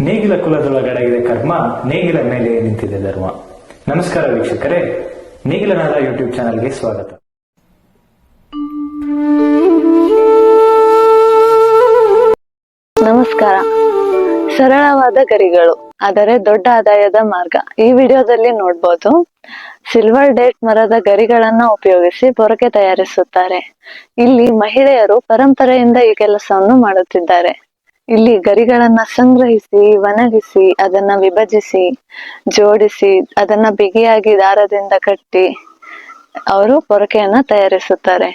ನೇಗಿಲ ಕುಲದೊಳಗಡಗಿದೆ ಕರ್ಮ, ನೇಗಿಲ ಮೇಲೆ ನಿಂತಿದೆ ಧರ್ಮ. ನಮಸ್ಕಾರ ವೀಕ್ಷಕರೇ, ನೇಗಿಲನಾದ ಯೂಟ್ಯೂಬ್ ಚಾನಲ್ಗೆ ಸ್ವಾಗತ. ನಮಸ್ಕಾರ. ಸರಳವಾದ ಗರಿಗಳು ಆದರೆ ದೊಡ್ಡ ಆದಾಯದ ಮಾರ್ಗ. ಈ ವಿಡಿಯೋದಲ್ಲಿ ನೋಡಬಹುದು. ಸಿಲ್ವರ್ ಡೇಟ್ ಮರದ ಗರಿಗಳನ್ನ ಉಪಯೋಗಿಸಿ ಪೊರಕೆ ತಯಾರಿಸುತ್ತಾರೆ. ಇಲ್ಲಿ ಮಹಿಳೆಯರು ಪರಂಪರೆಯಿಂದ ಈ ಕೆಲಸವನ್ನು ಮಾಡುತ್ತಿದ್ದಾರೆ. ಇಲ್ಲಿ ಗರಿಗಳನ್ನ ಸಂಗ್ರಹಿಸಿ, ಒಣಗಿಸಿ, ಅದನ್ನ ವಿಭಜಿಸಿ, ಜೋಡಿಸಿ, ಅದನ್ನ ಬಿಗಿಯಾಗಿ ದಾರದಿಂದ ಕಟ್ಟಿ ಅವರು ಪೊರಕೆಯನ್ನ ತಯಾರಿಸುತ್ತಾರೆ.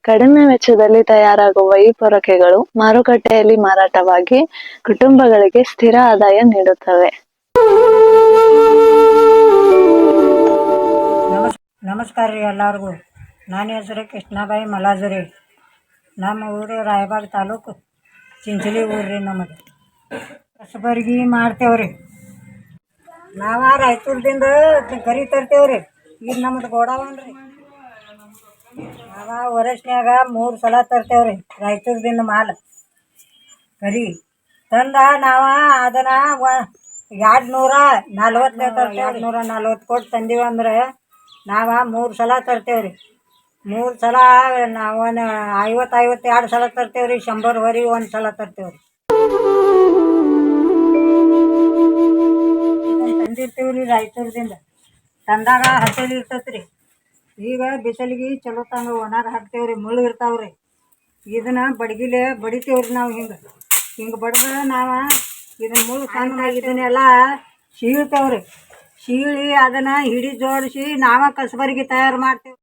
ಕಡಿಮೆ ವೆಚ್ಚದಲ್ಲಿ ತಯಾರಾಗುವ ಈ ಪೊರಕೆಗಳು ಮಾರುಕಟ್ಟೆಯಲ್ಲಿ ಮಾರಾಟವಾಗಿ ಕುಟುಂಬಗಳಿಗೆ ಸ್ಥಿರ ಆದಾಯ ನೀಡುತ್ತವೆ. ನಮಸ್ಕಾರ ರೀ ಎಲ್ಲರಿಗೂ. ನನ್ನ ಹೆಸರು ಕೃಷ್ಣಾಬಾಯಿ ಮಲಾಜುರಿ. ನಮ್ಮ ಊರು ರಾಯಬಾಗ್ ತಾಲೂಕು ಚಿಂಚಲಿ ಊರು ರೀ. ನಮ್ಮದು ಕಸಬರ್ಗಿ ಮಾಡ್ತೇವ್ರಿ. ನಾವು ರಾಯಚೂರ್ದಿಂದ ಗರಿ ತರ್ತೇವ್ರಿ. ಈಗ ನಮ್ಮದು ಗೋಡಾವನ್ ರೀ. ನಾವು ವರ್ಷನ್ಯಾಗ 3 ಸಲ ತರ್ತೇವ್ರಿ ರಾಯಚೂರ್ದಿಂದ ಮಾಲ್ ಗರಿ ತಂದ. ನಾವು ಅದನ್ನ 240 ತರ್ತೇವೆ. 240 ಕೊಟ್ಟು ತಂದೀವಂದ್ರೆ ನಾವು 3 ಸಲ ತರ್ತೇವ್ರಿ. 3 ಸಲ ನಾವು 50-52 ಸಲ ತರ್ತೇವ್ರಿ. 100 ವರಿ 1 ಸಲ ತರ್ತೇವ್ರಿ. ತಂದಿರ್ತೀವ್ರಿ ರಾಯಚೂರ್ದಿಂದ. ತಂದಾಗ ಹಸಲಿ ಇರ್ತೈತ್ರಿ. ಈಗ ಬಿಸಿಲಿಗೆ ಚಲೋ ತಂಗ ಒಣಗ ಹಾಕ್ತೇವ್ರಿ. ಮುಳ್ಳು ಇರ್ತಾವ್ರಿ. ಇದನ್ನ ಬಡಗಿಲೆ ಬಡಿತೇವ್ರಿ. ನಾವು ಹಿಂಗೆ ಬಡ್ದು ನಾವು ಇದನ್ನ ಮುಳ್ಳು ಸಣ್ಣ ಇದನ್ನೆಲ್ಲ ಸೀಳ್ತೇವ್ರಿ. ಸೀಳಿ ಅದನ್ನ ಹಿಡಿ ಜೋಡಿಸಿ ನಾವು ಕಸಬರಿಗೆ ತಯಾರು ಮಾಡ್ತೇವೆ.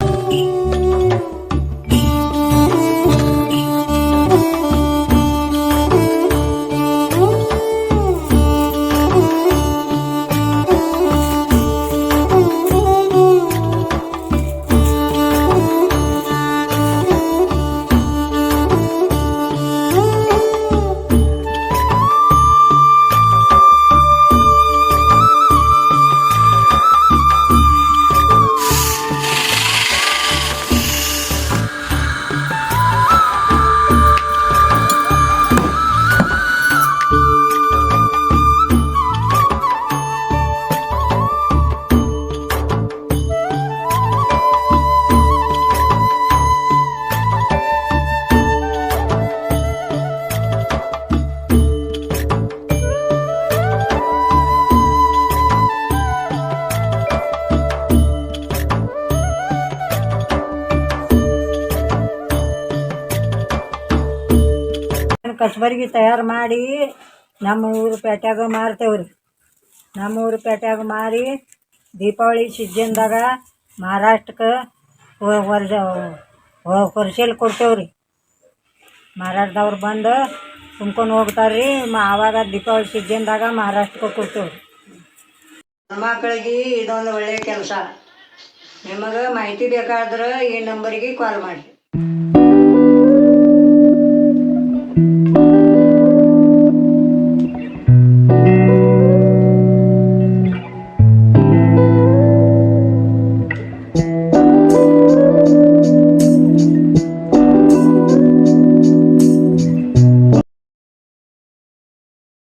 ಕಸಬರಿಗೆ ತಯಾರು ಮಾಡಿ ನಮ್ಮ ಊರು ಪೇಟ್ಯಾಗ ಮಾರ್ತೇವ್ರಿ. ನಮ್ಮ ಊರು ಪೇಟ್ಯಾಗ ಮಾರಿ ದೀಪಾವಳಿ ಸೀಜನ್ದಾಗ ಮಹಾರಾಷ್ಟ್ರಕ್ಕೆ ಹೊರಸೇಲ್ ಕೊಡ್ತೇವ್ರಿ. ಮಹಾರಾಷ್ಟ್ರದವ್ರು ಬಂದು ತುಂಬ್ಕೊಂಡು ಹೋಗ್ತಾರೆ ರೀ. ಆವಾಗ ದೀಪಾವಳಿ ಸೀಜನ್ದಾಗ ಮಹಾರಾಷ್ಟ್ರಕ್ಕೆ ಕೊಡ್ತೇವ್ರಿ. ಮಕ್ಕಳಿಗೆ ಇದೊಂದು ಒಳ್ಳೆಯ ಕೆಲಸ. ನಿಮಗೆ ಮಾಹಿತಿ ಬೇಕಾದ್ರೆ ಈ ನಂಬರಿಗೆ ಕಾಲ್ ಮಾಡಿ.